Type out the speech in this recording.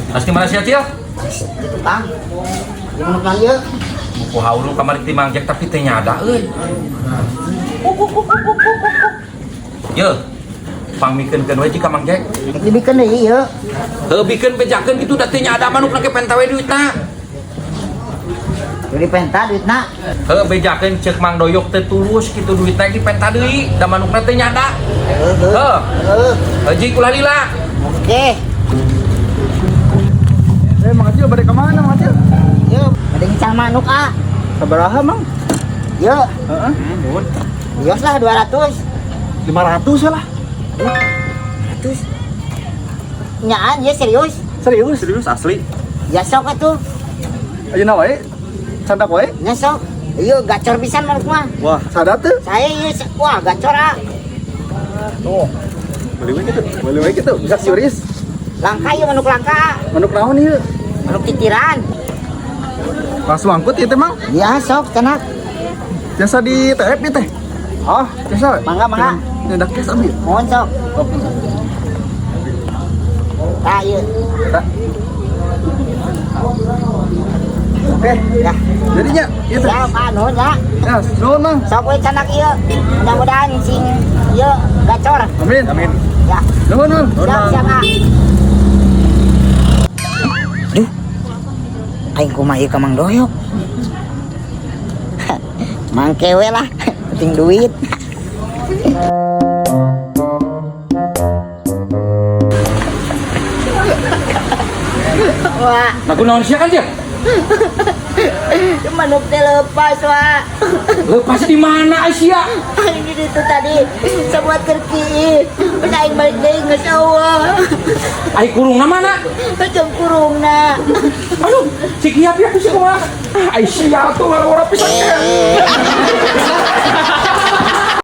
Pasti mana sih Acil? Itu Kang. Yang mana ieu? Buku haulung kamari ti Mang Jack tapi teh nyada euy. Ye. Pangmikeun we jika Mang Jack. Dibikeun deui ieu. Heuh bikeun bejakeun kitu da teh nyada manuk na ke pentawe duitna. Jadi penta duitna. Heuh bejakeun ceuk Mang Doyok teh tulus kitu duitna di penta deui da manukna teh nyada. Heuh. Haji kula lila. Oke. Mang Acil bade ka mana Mang Acil? Yuk, ada ngical manuk ah. Sabaraha Mang? Yuk, Heeh. yos lah 200. 500 lah. 100. Nyaan ya serius. Serius asli. Ya sok atuh. Ayeuna wae. Candak wae. Nya sok. Ieu gacor pisan manuk mah. Wah, sadat teu. Saya ieu wah gacor ah. Tuh. Beli wae kitu. Bisa siuris. Langka ieu manuk langka. Manuk naon ieu? Manuk titiran. Pas wangkut ieu teh Mang. Ya sok tenak. Jasa di TF ieu teh. Oh, jasa. Mangga. Nyedak kes ambil. Mohon sok. Tah ieu. Eta. Oke, Ya. jadinya ieu teh. Ya nuhun ya. Ya, nuhun Mang. Sok we canak ieu. Mudah-mudahan sing ieu gacor. Amin. Amin. Ya. Nuhun. Siap ah. Duh. Aing kumaha ieu ka Mang Doyok. Mangkewe lah, penting duit. Wah, Nah kunaon sia kan dia? manuk teh lepas wah. Lepas di mana Asia? Aing di situ tadi sebuat kerki. Pas aing balik deui geus eueuh. Ai kurungna mana? Jeung kurungna. Aduh, si Kiap ya si kumaha? Ai sia tuh ora pisan.